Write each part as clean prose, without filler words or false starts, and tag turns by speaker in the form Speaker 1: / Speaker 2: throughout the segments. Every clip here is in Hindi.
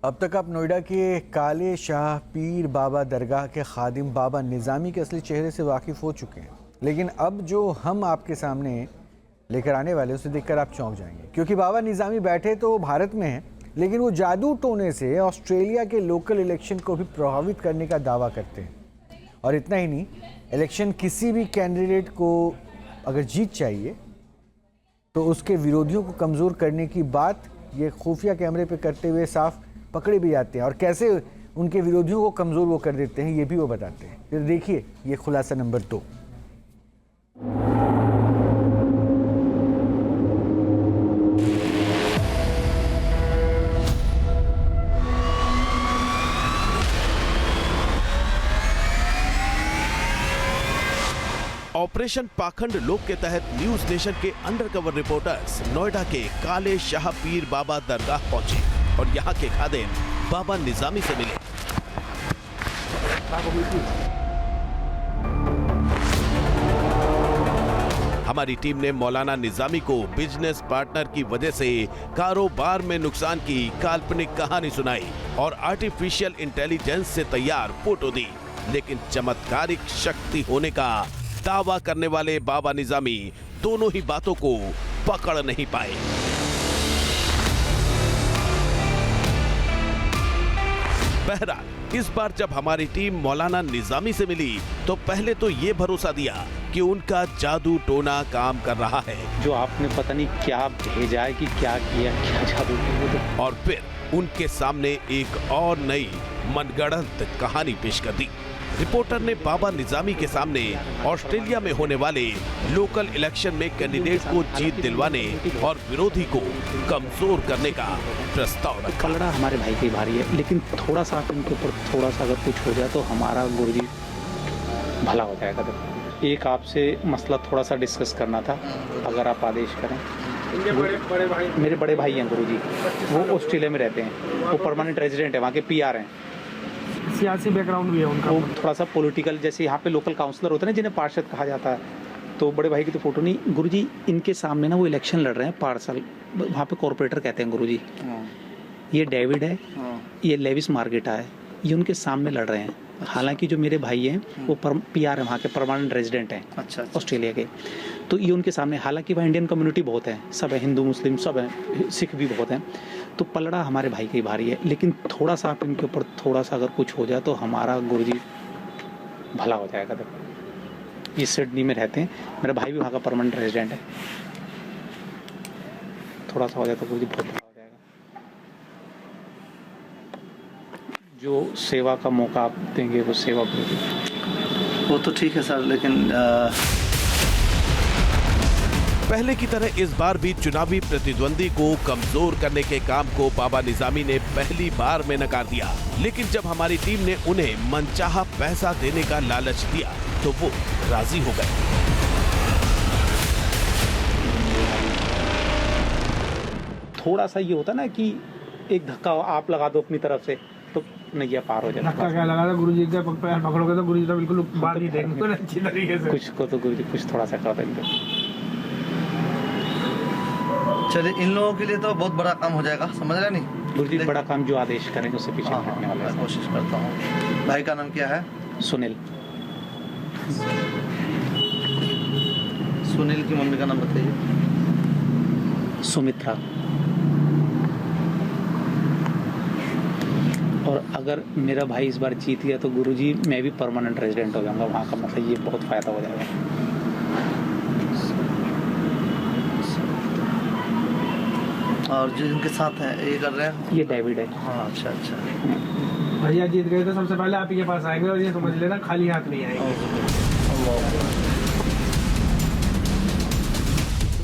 Speaker 1: अब तक आप नोएडा के काले शाह पीर बाबा दरगाह के खादिम बाबा निज़ामी के असली चेहरे से वाकिफ़ हो चुके हैं, लेकिन अब जो हम आपके सामने लेकर आने वाले उसे देखकर आप चौंक जाएंगे, क्योंकि बाबा निज़ामी बैठे तो भारत में हैं, लेकिन वो जादू टोने से ऑस्ट्रेलिया के लोकल इलेक्शन को भी प्रभावित करने का दावा करते हैं। और इतना ही नहीं, इलेक्शन किसी भी कैंडिडेट को अगर जीत चाहिए तो उसके विरोधियों को कमज़ोर करने की बात ये खुफिया कैमरे पे करते हुए साफ पकड़े भी जाते हैं, और कैसे उनके विरोधियों को कमज़ोर वो कर देते हैं ये भी वो बताते हैं। फिर देखिए ये खुलासा नंबर 2।
Speaker 2: ऑपरेशन पाखंड लोक के तहत न्यूज नेशन के अंडरकवर रिपोर्टर्स नोएडा के काले शाह पीर बाबा दरगाह पहुंचे और यहाँ के खादिम बाबा निज़ामी से मिले। हमारी टीम ने मौलाना निज़ामी को बिजनेस पार्टनर की वजह से कारोबार में नुकसान की काल्पनिक कहानी सुनाई और आर्टिफिशियल इंटेलिजेंस से तैयार फोटो दी, लेकिन चमत्कारिक शक्ति होने का दावा करने वाले बाबा निज़ामी दोनों ही बातों को पकड़ नहीं पाए। बहरहाल इस बार जब हमारी टीम मौलाना निज़ामी से मिली तो पहले तो ये भरोसा दिया कि उनका जादू टोना काम कर रहा है,
Speaker 3: जो आपने पता नहीं क्या भेजा है कि क्या किया, क्या जादू किया।
Speaker 2: और फिर उनके सामने एक और नई मनगढ़ंत कहानी पेश कर दी। रिपोर्टर ने बाबा निज़ामी के सामने ऑस्ट्रेलिया में होने वाले लोकल इलेक्शन में कैंडिडेट को जीत दिलवाने और विरोधी को कमजोर करने का प्रस्ताव रखा।
Speaker 3: पलड़ा हमारे भाई की भारी है, लेकिन थोड़ा सा इनके ऊपर थोड़ा सा अगर कुछ हो जाए तो हमारा गुरुजी भला हो जाएगा। तो एक आपसे मसला थोड़ा सा डिस्कस करना था, अगर आप आदेश करें। मेरे बड़े भाई हैं गुरुजी, वो ऑस्ट्रेलिया में रहते हैं, वो परमानेंट रेजिडेंट है, वहाँ के PR हैं,
Speaker 4: सियासी बैकग्राउंड भी है उनका।
Speaker 3: वो थोड़ा सा पॉलिटिकल, जैसे यहाँ पे लोकल काउंसलर होते हैं ना जिन्हें पार्षद कहा जाता है, तो बड़े भाई की तो फोटो नहीं। गुरुजी इनके सामने ना वो इलेक्शन लड़ रहे हैं पार्सल, वहाँ पे कॉर्पोरेटर कहते हैं गुरुजी। ये डेविड है, ये लेविस मार्गेटा है, ये उनके सामने लड़ रहे हैं। हालांकि जो मेरे भाई हैं वो PR है, वहाँ के परमानेंट रेजिडेंट हैं, अच्छा। ऑस्ट्रेलिया के। तो ये उनके सामने, हालांकि वहाँ इंडियन कम्युनिटी बहुत है, सब है, हिंदू मुस्लिम सब है, सिख भी बहुत हैं। तो पलड़ा हमारे भाई की भारी है, लेकिन थोड़ा सा आप इनके ऊपर थोड़ा सा अगर कुछ हो जाए तो हमारा गुरुजी भला हो जाएगा। तो ये सिडनी में रहते हैं, मेरा भाई भी वहाँ का परमानेंट रेजिडेंट है। थोड़ा सा हो जाए तो गुरुजी बहुत भला हो जाएगा। जो सेवा का मौका आप देंगे वो सेवा गुरुजी।
Speaker 5: वो तो ठीक है सर, लेकिन
Speaker 2: पहले की तरह इस बार भी चुनावी प्रतिद्वंदी को कमजोर करने के काम को बाबा निज़ामी ने पहली बार में नकार दिया, लेकिन जब हमारी टीम ने उन्हें मनचाहा पैसा देने का लालच दिया तो वो राजी हो गए।
Speaker 3: थोड़ा सा ये होता ना कि एक धक्का आप लगा दो अपनी तरफ से तो नैया पार हो जाता।
Speaker 4: धक्का क्या लगा था गुरुजी का, पैर पकड़ोगे तो गुरुजी तो बिल्कुल बात नहीं देंगे अच्छी तरीके से।
Speaker 3: कुछ को तो गुरुजी कुछ थोड़ा सा कर देंगे।
Speaker 5: चलिए, इन लोगों के लिए तो बहुत बड़ा काम हो जाएगा, समझ रहे नहीं
Speaker 3: गुरुजी? बड़ा काम जो आदेश करेंगे उससे पीछे हटने वाला है।
Speaker 5: मैं कोशिश करता हूँ। भाई का नाम क्या है?
Speaker 3: सुनील।
Speaker 5: सुनील की मम्मी का नाम बताइए।
Speaker 3: सुमित्रा। और अगर मेरा भाई इस बार जीत गया तो गुरुजी मैं भी परमानेंट रेजिडेंट हो जाऊंगा वहाँ का, मतलब ये बहुत फायदा हो जाएगा।
Speaker 5: और जो इनके साथ हैं ये कर रहे हैं,
Speaker 3: ये डेविड है।
Speaker 5: हाँ, अच्छा अच्छा।
Speaker 4: भैया जीत गए तो सबसे पहले आप ही के पास आएंगे, और ये समझ लेना खाली हाथ नहीं आएंगे।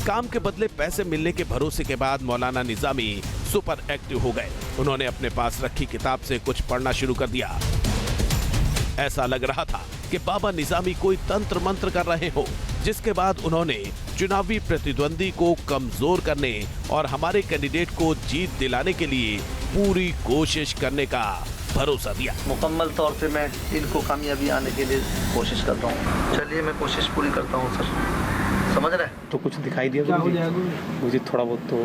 Speaker 2: काम के बदले पैसे मिलने के भरोसे के बाद मौलाना निज़ामी सुपर एक्टिव हो गए। उन्होंने अपने पास रखी किताब से कुछ पढ़ना शुरू कर दिया। ऐसा लग रहा था कि बाबा निज़ामी कोई तंत्र मंत्र कर रहे हो, जिसके बाद उन्होंने चुनावी प्रतिद्वंदी को कमजोर करने और हमारे कैंडिडेट को जीत दिलाने के लिए पूरी कोशिश करने का भरोसा दिया।
Speaker 5: मुकम्मल तौर पे मैं इनको कामयाबी आने के लिए कोशिश करता हूँ। चलिए, मैं कोशिश पूरी करता हूँ सर, समझ रहे हैं?
Speaker 3: तो कुछ दिखाई दिया मुझे थोड़ा बहुत तो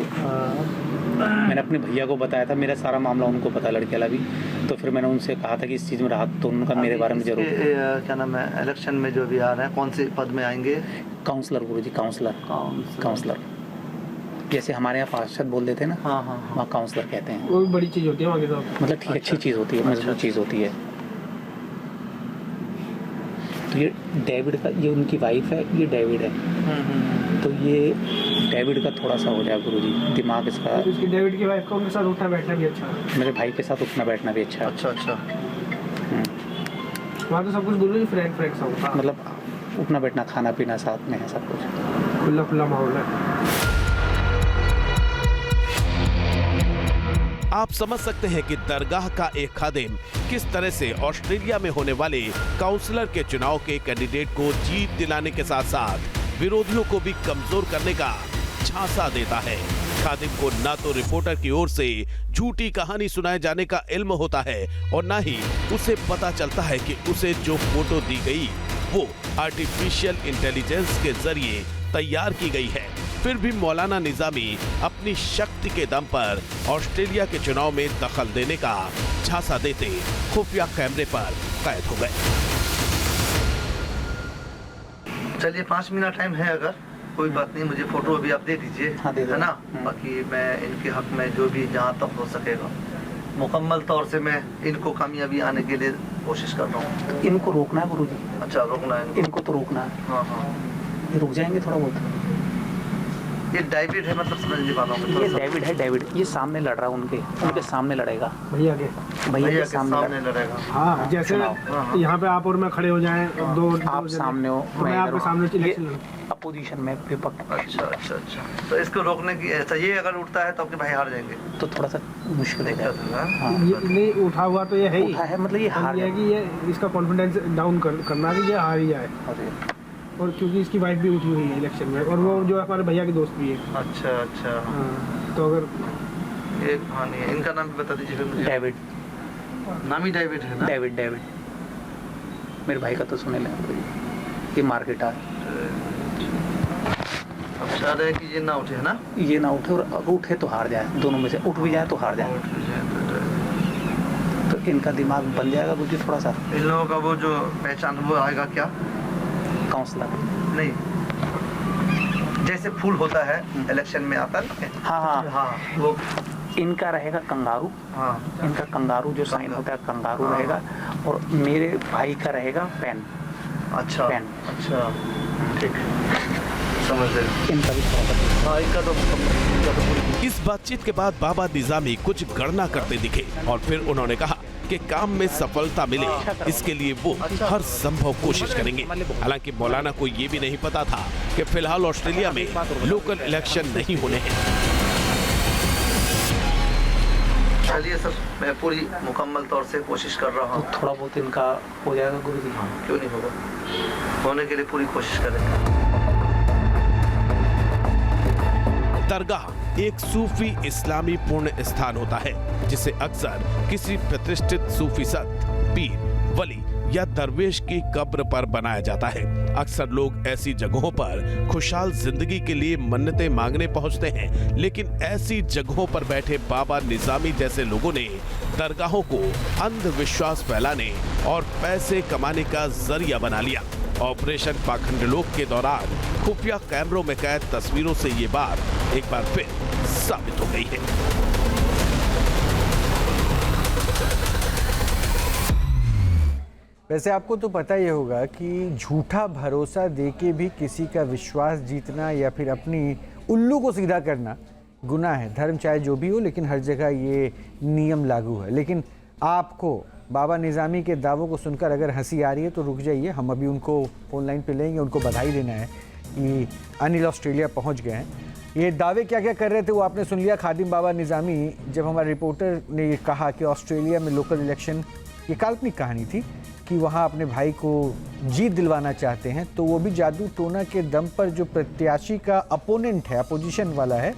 Speaker 3: मैंने अपने भैया को बताया था, मेरा सारा मामला उनको पता लड़के वाला भी, तो फिर मैंने उनसे कहा था कि इस चीज़ में राहत, तो उनका मेरे बारे में जरूर।
Speaker 5: क्या नाम है, इलेक्शन में जो भी आ रहे हैं कौन से पद में आएंगे?
Speaker 3: काउंसलर गुरुजी, काउंसलर जैसे हमारे यहाँ पार्षद बोल देते हैं ना,
Speaker 5: हाँ हाँ
Speaker 3: वहाँ काउंसलर कहते हैं।
Speaker 4: वो भी बड़ी चीज़ होती है वहाँ की, तो
Speaker 3: मतलब ठीक अच्छी चीज़ होती है, मजबूत चीज़ होती है। तो ये डेविड का, ये उनकी वाइफ है, ये डेविड है। तो ये डेविड का थोड़ा सा हो जाए गुरुजी, दिमाग इसका।
Speaker 4: इसकी डेविड की वाइफ का उनके साथ उठना बैठना भी अच्छा है।
Speaker 3: मेरे भाई के साथ उठना बैठना भी अच्छा है।
Speaker 5: अच्छा।
Speaker 4: वहाँ तो सब कुछ गुरुजी फ्रेंड सा होता है,
Speaker 3: मतलब उठना बैठना, खाना पीना साथ में है, सब कुछ
Speaker 4: खुला माहौल है।
Speaker 2: आप समझ सकते हैं कि दरगाह का एक खादिम किस तरह से ऑस्ट्रेलिया में होने वाले काउंसलर के चुनाव के कैंडिडेट को जीत दिलाने के साथ साथ विरोधियों को भी कमजोर करने का झांसा देता है। खादिम को ना तो रिपोर्टर की ओर से झूठी कहानी सुनाए जाने का इल्म होता है और ना ही उसे पता चलता है कि उसे जो फोटो दी गई वो आर्टिफिशियल इंटेलिजेंस के जरिए तैयार की गई है। फिर भी मौलाना निजामी अपनी शक्ति के दम पर ऑस्ट्रेलिया के चुनाव में दखल देने का झांसा देते खुफिया कैमरे पर कैद हो गए।
Speaker 5: चलिए 5 मिनट टाइम है, अगर कोई बात नहीं, मुझे फोटो अभी आप दे दीजिए,
Speaker 3: हाँ, दे दो।
Speaker 5: है ना। बाकी मैं इनके हक में जो भी जहाँ तक हो सकेगा मुकम्मल तौर से मैं इनको कामयाबी आने के लिए कोशिश कर रहा हूँ।
Speaker 3: इनको रोकना है गुरुजी।
Speaker 5: अच्छा, रोकना है
Speaker 3: इनको तो रोकना है।
Speaker 5: हाँ।
Speaker 3: ये रुक जाएंगे थोड़ा बहुत।
Speaker 5: ये डेविड है, मतलब समझ नहीं पा रहा हूँ।
Speaker 3: ये डेविड है, डेविड ये सामने लड़ रहा है, उनके सामने लड़ेगा,
Speaker 4: भैया के
Speaker 3: भैया
Speaker 5: के
Speaker 3: के
Speaker 5: सामने लड़ेगा।
Speaker 4: हाँ, जैसे
Speaker 5: हाँ।
Speaker 4: यहाँ पे आप और मैं खड़े हो जाएं, दो
Speaker 3: आप
Speaker 4: जने,
Speaker 3: सामने हो,
Speaker 4: तो मैं आपके सामने इलेक्शन लड़ूं।
Speaker 3: अपोजिशन में विपक्ष।
Speaker 5: अच्छा। तो इसको रोकने की ऐसा, ये अगर उठता है तो आपके भाई हार जाएंगे।
Speaker 3: तो थोड़ा सा मुश्किल है।
Speaker 5: हाँ।
Speaker 4: ये नहीं उठा हुआ तो ये है ही,
Speaker 3: उठा है, मतलब ये हार
Speaker 4: है कि ये इसका कॉन्फिडेंस डाउन करना कि ये हार ही जाए। और क्योंकि इसकी वाइफ भी उठी हुई है इलेक्शन में, और वो जो हमारे भैया की दोस्त भी है।
Speaker 5: अच्छा।
Speaker 4: हाँ, तो अगर
Speaker 5: एक कहानी है, इनका नाम भी बता दीजिए फिर मुझे।
Speaker 3: डेविड,
Speaker 5: नाम ही डेविड है ना?
Speaker 3: डेविड मेरे भाई का तो सुने लें, ये मार्केट है।
Speaker 5: अब चाह रहे हैं कि ये ना उठे, है ना?
Speaker 3: ये ना उठे, और अगर उठे तो हार जाए, दोनों में से उठ भी जाए तो हार जाए। तो इनका दिमाग बन जाएगा कुछ थोड़ा सा।
Speaker 5: इन लोगों का वो जो पहचान वो आएगा क्या?
Speaker 3: काउंसलर
Speaker 5: नहीं, जैसे फूल होता है इलेक्शन में आता है।
Speaker 3: हाँ,
Speaker 5: वो
Speaker 3: इनका रहेगा कंगारू।
Speaker 5: हाँ,
Speaker 3: इनका कंगारू जो साइन होता है कंगारू रहेगा, और मेरे भाई का रहेगा पेन।
Speaker 5: अच्छा, ठीक, समझ गए।
Speaker 3: इनका भी थोड़ा
Speaker 5: हाँ, इनका तो
Speaker 2: इस बातचीत के बाद बाबा निजामी कुछ गणना करते दिखे और फिर उन्होंने कहा कि काम में सफलता मिले इसके लिए वो हर संभव कोशिश करेंगे। हालांकि मौलाना को ये भी नहीं पता था कि फिलहाल ऑस्ट्रेलिया में लोकल इलेक्शन नहीं होने हैं।
Speaker 5: चलिए सर, मैं पूरी मुकम्मल तौर से कोशिश कर रहा हूँ।
Speaker 3: थोड़ा बहुत इनका हो जाएगा गुरुजी।
Speaker 5: क्यों नहीं होगा, होने के लिए पूरी कोशिश करेंगे।
Speaker 2: दरगाह एक सूफी इस्लामी पुण्य स्थान होता है जिसे अक्सर किसी प्रतिष्ठित सूफी संत, पीर, वली या दरवेश की कब्र पर बनाया जाता है। अक्सर लोग ऐसी जगहों पर खुशहाल जिंदगी के लिए मन्नतें मांगने पहुंचते हैं, लेकिन ऐसी जगहों पर बैठे बाबा निजामी जैसे लोगों ने दरगाहों को अंधविश्वास फैलाने और पैसे कमाने का जरिया बना लिया। ऑपरेशन पाखंड लोक के दौरान खुफिया कैमरों में कैद तस्वीरों से ये बात एक बार फिर साबित हो गई है।
Speaker 1: वैसे आपको तो पता ही होगा कि झूठा भरोसा देके भी किसी का विश्वास जीतना या फिर अपनी उल्लू को सीधा करना गुनाह है। धर्म चाहे जो भी हो, लेकिन हर जगह ये नियम लागू है। लेकिन आपको बाबा निजामी के दावों को सुनकर अगर हंसी आ रही है तो रुक जाइए, हम अभी उनको फ़ोन लाइन पे लेंगे। उनको बधाई देना है कि अनिल ऑस्ट्रेलिया पहुंच गए हैं। ये दावे क्या क्या कर रहे थे वो आपने सुन लिया। खादिम बाबा निजामी, जब हमारे रिपोर्टर ने ये कहा कि ऑस्ट्रेलिया में लोकल इलेक्शन, ये काल्पनिक कहानी थी कि वहाँ अपने भाई को जीत दिलवाना चाहते हैं, तो वो भी जादू टोना के दम पर जो प्रत्याशी का अपोनेंट है, अपोजिशन वाला है,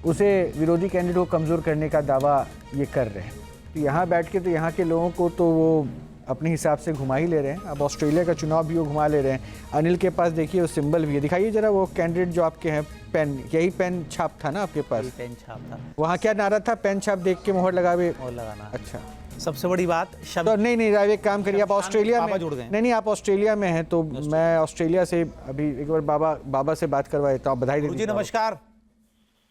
Speaker 1: उसे विरोधी कैंडिडेट को कमज़ोर करने का दावा ये कर रहे हैं। तो यहाँ बैठ के तो यहाँ के लोगों को तो वो अपने हिसाब से घुमा ही ले रहे हैं। अब ऑस्ट्रेलिया का चुनाव भी वो घुमा ले रहे हैं। अनिल के पास देखिए वो सिंबल भी है, दिखाइए जरा वो कैंडिडेट जो आपके हैं, पेन, यही पेन छाप था ना आपके पास?
Speaker 6: पेन छाप था।
Speaker 1: वहाँ क्या नारा था? पेन छाप देख के मोहर लगावे
Speaker 6: और लगाना।
Speaker 1: अच्छा,
Speaker 6: सबसे बड़ी बात
Speaker 1: तो नहीं राव, एक काम करिए, आप ऑस्ट्रेलिया में
Speaker 6: जुड़ गए।
Speaker 1: नहीं आप ऑस्ट्रेलिया में हैं, तो मैं ऑस्ट्रेलिया से अभी एक बार बाबा से बात करवा देता हूँ। बधाई
Speaker 6: गुरुजी नमस्कार।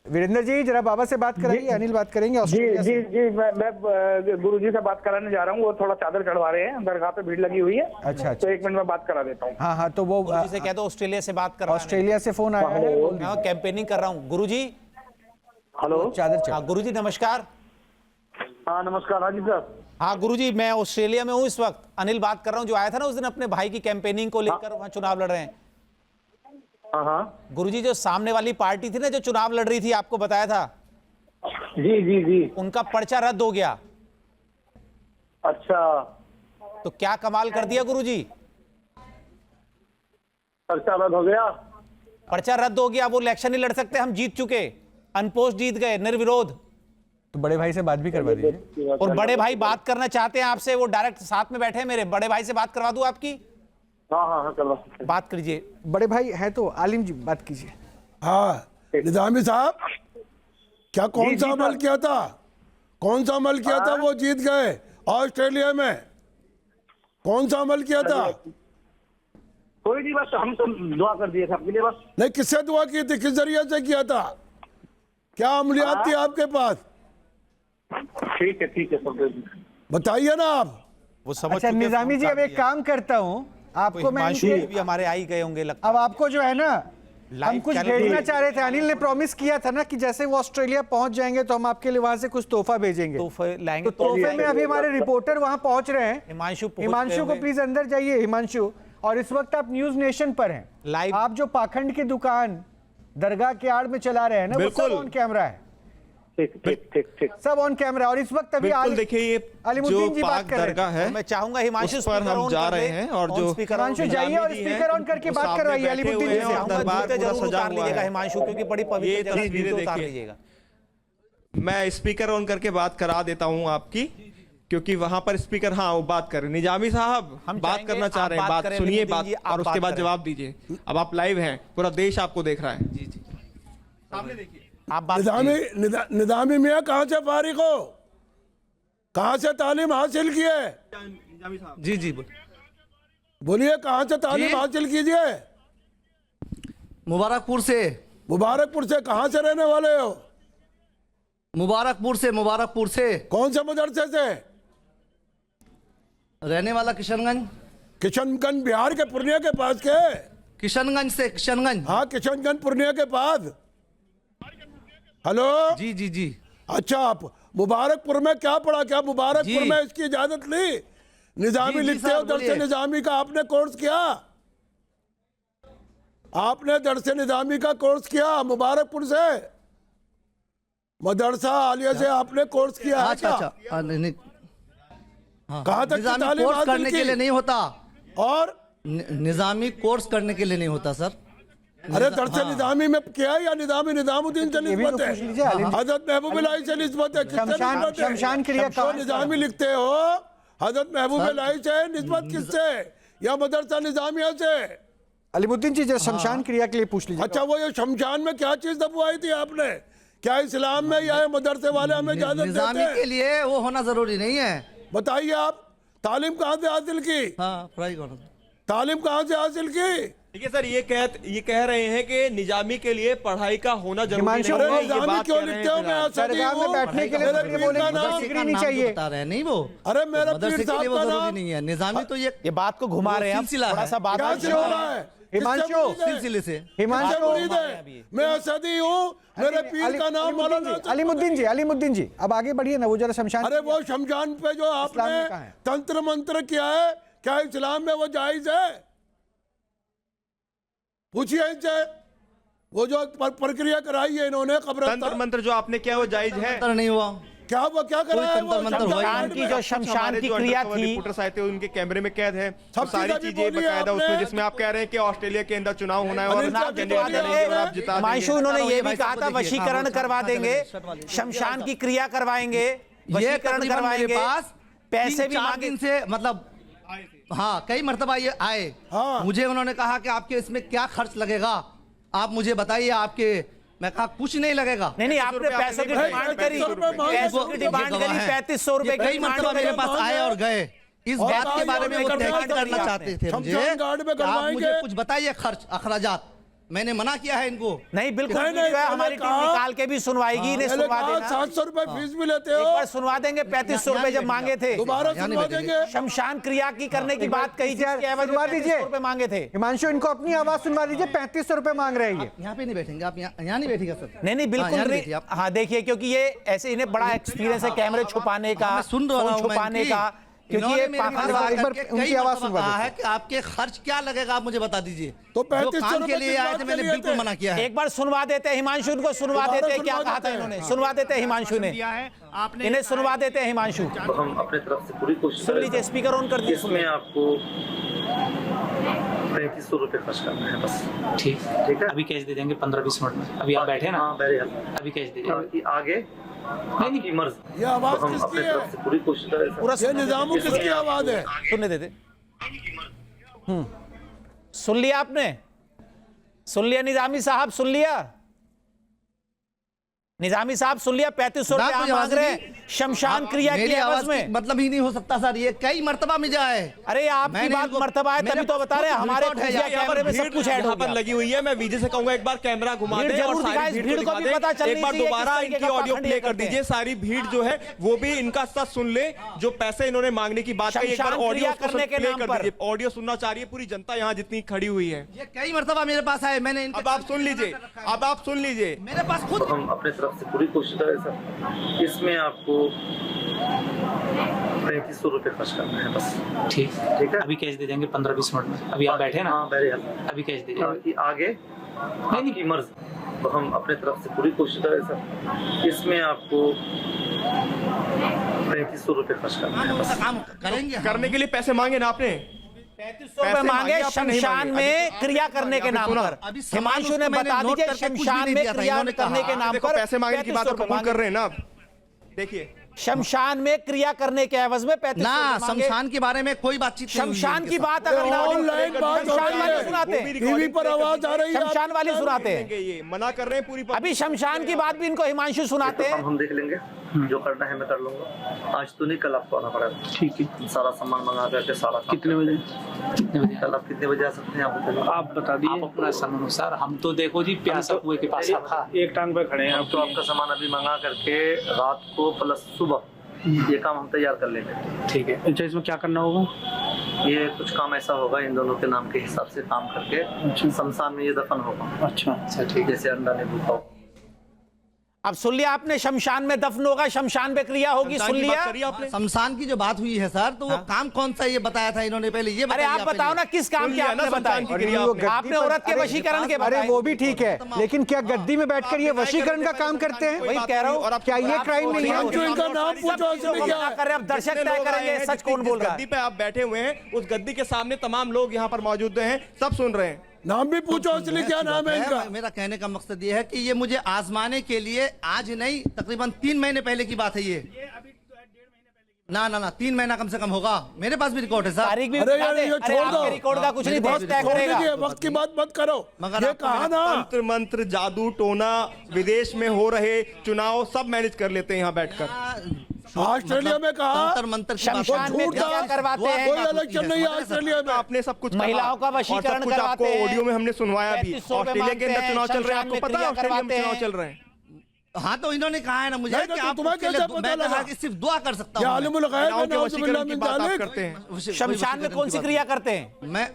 Speaker 1: वीरेंद्र जी जरा बाबा से बात कराइए, अनिल बात करेंगे ऑस्ट्रेलिया से।
Speaker 7: जी मैं गुरुजी से बात कराने जा रहा हूँ। वो थोड़ा चादर चढ़वा रहे हैं, दरगाह पे भीड़ लगी हुई है।
Speaker 1: अच्छा
Speaker 7: तो 1 मिनट में बात करा देता हूँ।
Speaker 1: हाँ, तो वो
Speaker 6: गुरुजी से कह दो ऑस्ट्रेलिया से बात कर रहा है।
Speaker 1: ऑस्ट्रेलिया से फोन आया है,
Speaker 6: मैं कैंपेनिंग कर रहा हूँ। गुरुजी
Speaker 7: हेलो,
Speaker 1: चादर
Speaker 6: हाँ गुरुजी नमस्कार।
Speaker 7: हाँ नमस्कार। हाँ जी सर।
Speaker 6: हाँ गुरुजी, मैं ऑस्ट्रेलिया में हूँ इस वक्त। अनिल बात कर रहा हूँ, जो आया था ना उस दिन अपने भाई की कैंपेनिंग को लेकर वहाँ चुनाव लड़ रहे हैं।
Speaker 7: हाँ
Speaker 6: गुरुजी, जो सामने वाली पार्टी थी ना जो चुनाव लड़ रही थी, आपको बताया था,
Speaker 7: जी
Speaker 6: उनका पर्चा रद्द हो गया।
Speaker 7: अच्छा,
Speaker 6: तो क्या कमाल कर दिया गुरुजी,
Speaker 7: पर्चा रद्द हो गया।
Speaker 6: पर्चा रद्द हो गया, वो इलेक्शन नहीं लड़ सकते, हम जीत चुके, अनपोस्ट जीत गए, निर्विरोध।
Speaker 1: तो बड़े भाई से बात भी करवा दीजिए।
Speaker 6: और बड़े भाई बात करना चाहते हैं आपसे, वो डायरेक्ट साथ में बैठे हैं मेरे। बड़े भाई से बात करवा दूं आपकी?
Speaker 7: हाँ करवा सकते हैं।
Speaker 6: बात कीजिए।
Speaker 1: बड़े भाई हैं तो आलिम जी बात कीजिए।
Speaker 8: हाँ निजामी साहब, क्या कौन सा अमल किया था? कौन सा अमल किया था वो जीत गए ऑस्ट्रेलिया में? कौन सा अमल किया था?
Speaker 7: कोई नहीं, बस हम तो दुआ कर दिए सबके लिए बस।
Speaker 8: नहीं, किससे दुआ की थी? किस जरिए से किया था? क्या अमलियात थी आपके पास?
Speaker 7: ठीक है सब
Speaker 8: बताइए ना आप।
Speaker 6: वो समझ
Speaker 1: अच्छा
Speaker 6: चुके,
Speaker 1: निजामी जी,
Speaker 6: फोन
Speaker 1: अब एक काम करता हूँ आपको मैं
Speaker 6: हिमांशु भी हमारे आ ही गए होंगे लगता
Speaker 1: अब आपको जो है ना, हम
Speaker 6: लाइव
Speaker 1: कुछ
Speaker 6: चैनल
Speaker 1: भेजना
Speaker 6: पे-
Speaker 1: चाह रहे थे। अनिल ने प्रॉमिस किया था ना कि जैसे वो ऑस्ट्रेलिया पहुंच जाएंगे तो हम आपके लिए वहां से कुछ तोहफा भेजेंगे।
Speaker 6: तोहफे लाएंगे।
Speaker 1: तो तोहफे में अभी हमारे रिपोर्टर वहां पहुंच रहे हैं।
Speaker 6: हिमांशु पहुंच
Speaker 1: हिमांशु
Speaker 6: गए
Speaker 1: को
Speaker 6: होंगे।
Speaker 1: प्लीज अंदर जाइए। हिमांशु, और इस वक्त आप न्यूज नेशन पर हैं
Speaker 6: लाइव।
Speaker 1: आप जो पाखंड की दुकान दरगाह के आड़ में चला रहे हैं ना, वो सब ऑन कैमरा है,
Speaker 7: ठीक।
Speaker 1: सब ऑन कैमरा। और इस वक्त अभी
Speaker 9: बिल्कुल, देखिए ये
Speaker 1: अलीमुद्दीन जी
Speaker 9: जो
Speaker 1: बात
Speaker 9: पाक
Speaker 1: कर रहे हैं।
Speaker 9: दरगाह है
Speaker 6: मैं चाहूंगा हिमांशु
Speaker 9: उस पर
Speaker 6: स्पीकर
Speaker 9: हम
Speaker 6: ऑन
Speaker 9: जा
Speaker 6: कर
Speaker 9: रहे
Speaker 6: ले।
Speaker 9: हैं और
Speaker 6: ऑन
Speaker 9: जो
Speaker 6: स्पीकर ऑन
Speaker 1: हिमांशु
Speaker 6: कर ले।
Speaker 1: जाइए और स्पीकर ऑन करके बात करवाइए अलीमुद्दीन जी से।
Speaker 6: चाहूंगा
Speaker 9: दरबार
Speaker 6: जूते
Speaker 9: पूरा
Speaker 6: जरूर
Speaker 9: सजा
Speaker 6: उतार
Speaker 9: हुआ
Speaker 6: लीजिएगा
Speaker 9: है।
Speaker 6: हिमांशु, क्योंकि बड़ी पवित्र
Speaker 9: ये
Speaker 6: जगह है,
Speaker 9: तस्वीरें
Speaker 6: जूते उतार
Speaker 9: देखिए।
Speaker 6: लीजिएगा।
Speaker 9: मैं स्पीकर ऑन करके बात करा देता हूं आपकी, क्योंकि वहां पर स्पीकर, हाँ वो बात कर रहे हैं। निजामी साहब
Speaker 6: हम
Speaker 9: बात
Speaker 6: चाहेंगे
Speaker 9: करना चाह
Speaker 6: आप
Speaker 9: रहे हैं,
Speaker 6: बात
Speaker 9: बात
Speaker 6: करें,
Speaker 9: सुनिए
Speaker 6: अलीमुद्दीन
Speaker 9: बात,
Speaker 6: जी, आप
Speaker 9: और उसके
Speaker 6: बात
Speaker 9: बाद
Speaker 6: करें।
Speaker 9: जवाब दीजिए। अब आप लाइव हैं, पूरा देश आपको देख रहा है। जी सामने देखिए।
Speaker 6: आप बात
Speaker 8: निजामी मियाँ कहाँ से फारिग हो? कहाँ से तालीम हासिल की है?
Speaker 5: जी
Speaker 8: बोलिए, कहाँ से तालीम हासिल कीजिए?
Speaker 5: मुबारकपुर से।
Speaker 8: मुबारकपुर से। कहाँ से रहने वाले हो?
Speaker 5: मुबारकपुर से
Speaker 8: कौन से मदरसे से?
Speaker 5: रहने वाला किशनगंज।
Speaker 8: किशनगंज बिहार के पूर्णिया के पास के?
Speaker 5: किशनगंज से किशनगंज।
Speaker 8: हाँ, किशनगंज पूर्णिया के पास। हेलो
Speaker 5: जी
Speaker 8: अच्छा, आप मुबारकपुर में क्या पढ़ा? क्या मुबारकपुर में इसकी इजाजत ली? निजामी
Speaker 5: जी,
Speaker 8: लिखते
Speaker 5: सर,
Speaker 8: हो दरसे
Speaker 5: बोलिए।
Speaker 8: निजामी का आपने कोर्स किया? आपने दरसे निजामी का कोर्स किया मुबारकपुर से? मदरसा आलिया से आपने कोर्स किया है क्या? कहाँ तक की
Speaker 5: निजामी
Speaker 8: तालीम
Speaker 5: कोर्स
Speaker 8: हासिल
Speaker 5: करने के लिए
Speaker 8: की?
Speaker 5: नहीं होता।
Speaker 8: और
Speaker 5: निजामी कोर्स करने के लिए नहीं होता सर।
Speaker 8: अरे दरसे निजामी में किया है या निजामुद्दीन से
Speaker 1: ये भी तो
Speaker 8: निस्बत है?
Speaker 1: पूछ लीजिए अलीम।
Speaker 8: हजरत महबूब इलाही से निस्बत है। किससे निस्बत है?
Speaker 1: शमशान क्रिया
Speaker 8: तो
Speaker 1: कहाँ?
Speaker 8: निजामी लिखते हो हजरत महबूब इलाही से, निस्बत किससे? या मदरसा निजामिया से?
Speaker 1: अलीमुद्दीन जी जरा शमशान क्रिया के लिए पूछ लीजिए।
Speaker 8: अच्छा, वो ये शमशान में क्या चीज दबवाई थी आपने? क्या इस्लाम में या ये मदरसे वाले हमें इजाजत देते
Speaker 5: निजामी के
Speaker 8: हैं?
Speaker 5: लिए वो होना जरूरी नहीं है।
Speaker 8: बताइए, आप तालीम कहाँ से हासिल की?
Speaker 5: हाँ, पढ़ाई करो।
Speaker 8: तालीम कहाँ से हासिल की?
Speaker 9: देखिए सर, ये कह रहे हैं कि निजामी के लिए पढ़ाई का होना जरूरी
Speaker 1: हिमांशु,
Speaker 9: नहीं
Speaker 8: अरे
Speaker 9: है। ये
Speaker 8: निजामी
Speaker 9: बात
Speaker 8: क्यों
Speaker 9: कह रहे
Speaker 8: लिखते हो?
Speaker 9: हैं
Speaker 8: मैं
Speaker 9: फिलहाल।
Speaker 8: असदी
Speaker 1: दरगाह में
Speaker 8: हूँ।
Speaker 1: बैठने के लिए
Speaker 8: मेरे
Speaker 1: तो
Speaker 8: पीर
Speaker 1: बोले
Speaker 8: का
Speaker 1: मदरसे
Speaker 8: नाम-
Speaker 1: डिग्री नहीं चाहिए।
Speaker 5: बता रहे हैं नहीं वो।
Speaker 8: अरे मेरा
Speaker 5: मदरसे
Speaker 8: पीर
Speaker 5: के लिए
Speaker 8: साहब
Speaker 5: वो
Speaker 8: का
Speaker 5: जरूरी
Speaker 8: नाम
Speaker 5: नहीं है। निजामी तो
Speaker 6: ये बात को घुमा रहे हैं हम,
Speaker 5: सिलसिला
Speaker 6: थोड़ा
Speaker 5: है।
Speaker 6: सा बात
Speaker 8: क्या
Speaker 6: को
Speaker 8: से हो रहा है?
Speaker 1: हिमांशु,
Speaker 8: किससे मुरीद है?
Speaker 5: सिलसिले से।
Speaker 1: हिमांशु,
Speaker 8: किससे मुरीद है? मैं असदी हूँ। मेरे पीर का नाम मौलाना
Speaker 1: अलीमुद्दीन जी अब आगे बढ़िए ना, वो जरा शमशान।
Speaker 8: अरे वो शमशान पे जो
Speaker 1: इस्लाम में
Speaker 8: आपने
Speaker 1: कहाँ है?
Speaker 8: तंत्र मंत्र किया है, क्या इस्लाम में वो जायज है? पूछिए इनसे। वो जो प्रक्रिया कराई है इन्होंने
Speaker 9: तंत्र
Speaker 8: कब्रिस्तान,
Speaker 9: मंत्र जो आपने किया वो जायज है?
Speaker 5: तंत्र नहीं हुआ।
Speaker 8: क्या वो क्या कराया है? वो
Speaker 5: तंत्र मंत्र हुआ ही
Speaker 8: शमशान
Speaker 5: नहीं।
Speaker 6: की जो शमशान
Speaker 9: हमारे
Speaker 6: की
Speaker 9: जो
Speaker 6: क्रिया
Speaker 9: अंडरकवर
Speaker 6: थी,
Speaker 9: रिपोर्टर्स आए थे उनके कैमरे में कैद है
Speaker 8: सब
Speaker 9: और सारी
Speaker 8: चीजें भी
Speaker 9: चीजें
Speaker 8: बोली
Speaker 9: बकायदा
Speaker 8: आपने।
Speaker 9: उसमें, जिसमें आप कह रहे हैं कि ऑस्ट्रेलिया के अंदर चुनाव होना है और
Speaker 8: अनिल साहब,
Speaker 9: कैंडिडेट
Speaker 8: बोलिए
Speaker 9: बनेंगे और आप
Speaker 8: आपने।
Speaker 9: जिता
Speaker 6: हिमांशु,
Speaker 9: देंगे।
Speaker 6: उन्होंने ये भी
Speaker 5: भाई
Speaker 6: कहा
Speaker 5: साहब
Speaker 6: था
Speaker 5: को देखिए।
Speaker 6: वशीकरण
Speaker 5: हाँ,
Speaker 6: करवा
Speaker 5: हाँ,
Speaker 6: देंगे,
Speaker 5: शर्ट वाली।
Speaker 6: शमशान की क्रिया करवाएंगे,
Speaker 5: ये
Speaker 6: वशीकरण
Speaker 5: तकरीबन मेरे
Speaker 6: करवाएंगे,
Speaker 5: पास
Speaker 6: पैसे भी
Speaker 5: 3-4
Speaker 6: मांगे।
Speaker 5: दिन से मतलब हाँ कई मरतबा ये आए।
Speaker 8: हाँ।
Speaker 5: मुझे उन्होंने कहा कि आपके इसमें क्या खर्च लगेगा, आप मुझे बताइए। आपके मैं कहा कुछ नहीं लगेगा।
Speaker 6: नहीं आपने पैसों की डिमांड करी, पैसों की डिमांड करी, 3500 रुपए की
Speaker 5: कई मरतबा मेरे पास आए और गए। इस बात के बारे में वो तहकीक करना चाहते थे मुझे, आप मुझे कुछ बताइए खर्च अखराजात। मैंने मना किया है इनको।
Speaker 6: नहीं बिल्कुल नहीं, हमारी टीम निकाल के भी सुनवाएगी, इन्हें सुनवा देना।
Speaker 8: 700 रुपए फीस भी लेते हो,
Speaker 6: एक बार सुनवा देंगे। 3500 रुपए जब मांगे थे,
Speaker 8: दोबारा सुनवा देंगे।
Speaker 6: शमशान क्रिया की करने की बात कही थी, सुनवा दीजिए। रुपए मांगे थे।
Speaker 1: हिमांशु, इनको अपनी आवाज सुनवा दीजिए। 3500 रुपए मांग रहे हैं।
Speaker 5: यहाँ पे नहीं बैठेंगे आप, यहाँ नहीं बैठेगा सर।
Speaker 6: नहीं बिल्कुल। हाँ देखिए, क्योंकि ये ऐसे इन्हें बड़ा एक्सपीरियंस है कैमरे छुपाने का,
Speaker 5: सुन रहा हूँ
Speaker 6: छुपाने का, क्योंकि ये
Speaker 1: उनकी आवाज सुनवा
Speaker 5: है कि आपके खर्च क्या लगेगा आप मुझे बता दीजिए।
Speaker 8: तो
Speaker 5: जो
Speaker 8: 3500
Speaker 5: काम के
Speaker 8: रुपए
Speaker 5: लिए आए थे मैंने बिल्कुल मना किया है।
Speaker 6: एक बार सुनवा देते हैं हिमांशु, उनको सुनवा देते हैं। क्या कहा था इन्होंने, सुनवा देते हैं हिमांशु ने, इन्हें सुनवा देते हैं हिमांशु।
Speaker 10: हम अपने तरफ से पूरी कोशिश
Speaker 6: सुन लीजिए, स्पीकर ऑन कर दीजिए।
Speaker 10: इसमें आपको 3500 रुपए खर्च करना है बस।
Speaker 3: ठीक है, अभी कैश दे देंगे 15-20 मिनट में। अभी आप बैठे ना, अभी कैश दे देंगे।
Speaker 10: आगे आपकी मर्जी।
Speaker 8: ये आवाज
Speaker 10: हम
Speaker 8: किसकी
Speaker 10: अपने
Speaker 8: है?
Speaker 10: तरफ से पूरी कोशिश करें।
Speaker 6: पूरा
Speaker 8: ये निजामों किसकी आवाज है?
Speaker 6: सुनने देते। सुन लिया आपने, सुन लिया निजामी साहब, सुन लिया निजामी साहब, सुन लिया। 3500 रुपए आप मांग रहे हैं शमशान क्रिया की एवज में।
Speaker 5: मतलब ही नहीं हो सकता सर, ये कई मरतबा में जाए।
Speaker 6: अरे आपकी बात मरतबा है तभी तो बता रहे हैं। हमारे कैमरे में सब कुछ ऐड हो गया।
Speaker 9: लगी हुई है। मैं विजय से कहूंगा एक बार कैमरा घुमा दे और सारी भीड़ को भी पता चलनी चाहिए। एक बार दोबारा इनकी ऑडियो प्ले कर दीजिए। सारी भीड़ जो है वो भी इनका सच सुन ले, जो पैसे इन्होंने मांगने की बात कही। एक बार ऑडियो
Speaker 6: करने के नाम पर
Speaker 9: ऑडियो सुनना चाह रही है पूरी जनता यहाँ जितनी खड़ी हुई है।
Speaker 5: ये कई मरतबा मेरे पास आए, मैंने
Speaker 9: अब आप सुन लीजिए, अब आप सुन लीजिए।
Speaker 5: मेरे पास खुद
Speaker 10: हम अपने तरफ से पूरी कोशिश करें सर। इसमें आपको 3500 रुपए खर्च करना है बस। ठीक है,
Speaker 3: अभी कैश दे देंगे 15-20 मिनट में। अभी आप बैठे ना, अभी कैश दे देंगे।
Speaker 10: आगे आपकी मर्जी। तो हम अपने तरफ से पूरी कोशिश करें सर। इसमें आपको 3500 रुपए खर्च करना है बस।
Speaker 5: काम करेंगे।
Speaker 9: करने के लिए पैसे मांगे ना आपने,
Speaker 6: 3500 रुपए मांगे शमशान में क्रिया करने के नाम पर। हिमांशु ने बता दीजिए, शमशान में क्रिया करने के नाम पर
Speaker 9: पैसे मांगने की बात कबूल कर रहे हैं ना। देखिए,
Speaker 6: शमशान में क्रिया करने के एवज में 3500
Speaker 5: ना, शमशान के बारे में कोई बातचीत नहीं हुई
Speaker 6: शमशान की बात अगर ना
Speaker 8: ऑनलाइन बात हो
Speaker 6: शमशान वाले
Speaker 8: रही
Speaker 6: सुनाते
Speaker 8: है, टीवी पर आवाज आ रही है,
Speaker 6: शमशान वाले सुनाते हैं।
Speaker 9: ये मना कर रहे हैं पूरी।
Speaker 6: अभी शमशान की बात भी इनको हिमांशु सुनाते हैं।
Speaker 10: हम देख लेंगे, जो करना है मैं कर लूंगा। आज तो नहीं, कल आपको आना पड़ेगा।
Speaker 3: ठीक है,
Speaker 10: सारा सामान मंगा करके सारा।
Speaker 3: कितने बजे
Speaker 10: कल आप कितने बजे आ सकते हैं?
Speaker 3: आप बता दिए। आप अपना समय अनुसार। हम तो देखो जी प्यासा कुएं के पास था,
Speaker 4: एक टांग पे खड़े हैं।
Speaker 10: हम तो आपका सामान अभी मंगा करके रात को प्लस सुबह ये काम हम तैयार कर लेंगे।
Speaker 3: ठीक है। अच्छा, इसमें क्या करना होगा?
Speaker 10: ये कुछ काम ऐसा होगा, इन दोनों के नाम के हिसाब से काम करके शमशान में ये दफन होगा।
Speaker 3: अच्छा ठीक है।
Speaker 10: जैसे अंडा नहीं भूखा हो।
Speaker 6: अब सुन लिया आपने, शमशान में दफन होगा, शमशान में क्रिया होगी। सुन लिया
Speaker 5: शमशान की जो बात हुई है सर, तो वो काम कौन सा ये बताया था इन्होंने पहले? ये
Speaker 6: अरे आप बताओ ना, किस काम की आपने बताया? आपने औरत के वशीकरण के
Speaker 1: अरे वो भी ठीक है, लेकिन क्या गद्दी में बैठकर ये वशीकरण का काम करते हैं?
Speaker 6: वही कह रहा हूँ,
Speaker 1: क्या ये क्राइम नहीं है?
Speaker 8: इनका नाम पूछो, इसमें क्या है?
Speaker 6: अब दर्शक तय करेंगे सच कौन बोल रहा है।
Speaker 9: गद्दी पे आप बैठे हुए हैं, उस गद्दी के सामने तमाम लोग यहाँ पर मौजूद हैं, सब सुन रहे हैं।
Speaker 8: नाम भी पूछो, इसलिए क्या नाम है इनका?
Speaker 5: मेरा कहने का मकसद ये है कि ये मुझे आजमाने के लिए आज नहीं, तकरीबन 3 महीने पहले की बात है ये। ना 3 महीना कम से कम होगा। मेरे पास भी रिकॉर्ड है सर।
Speaker 6: तारीख भी
Speaker 8: अरे यार, ये छोड़ दो,
Speaker 6: रिकॉर्ड का कुछ नहीं, देश तय
Speaker 8: छोड़
Speaker 6: करेगा।
Speaker 8: दीजिए, वक्त की बात मत करो।
Speaker 5: मगर
Speaker 8: ये कहा ना,
Speaker 9: तंत्र मंत्र जादू टोना, विदेश में हो रहे चुनाव सब मैनेज कर लेते हैं यहाँ बैठकर।
Speaker 8: ऑस्ट्रेलिया में कहा
Speaker 5: मंत्र
Speaker 6: शमशान में क्या करवाते हैं?
Speaker 8: कोई इलेक्शन नहीं है ऑस्ट्रेलिया में।
Speaker 9: आपने सब कुछ
Speaker 6: महिलाओं का वशीकरण करवाते हैं।
Speaker 9: ऑडियो में हमने सुनवाया भी।
Speaker 6: 3500
Speaker 9: ऑस्ट्रेलिया के अंदर चुनाव चल रहे हैं, आपको पता है ऑस्ट्रेलिया में चुनाव चल रहे हैं।
Speaker 5: हाँ, तो इन्होंने कहा है ना मुझे कि आप
Speaker 8: तुम्हें कैसे पता लगा
Speaker 5: कि सिर्फ दुआ कर सकता
Speaker 8: ये
Speaker 5: हूँ।
Speaker 8: आलिमुल गैब है, नाउजुबिल्लाह मिन जालिक।
Speaker 9: करते हैं
Speaker 6: शमशान में कौन सी क्रिया करते हैं?
Speaker 5: मैं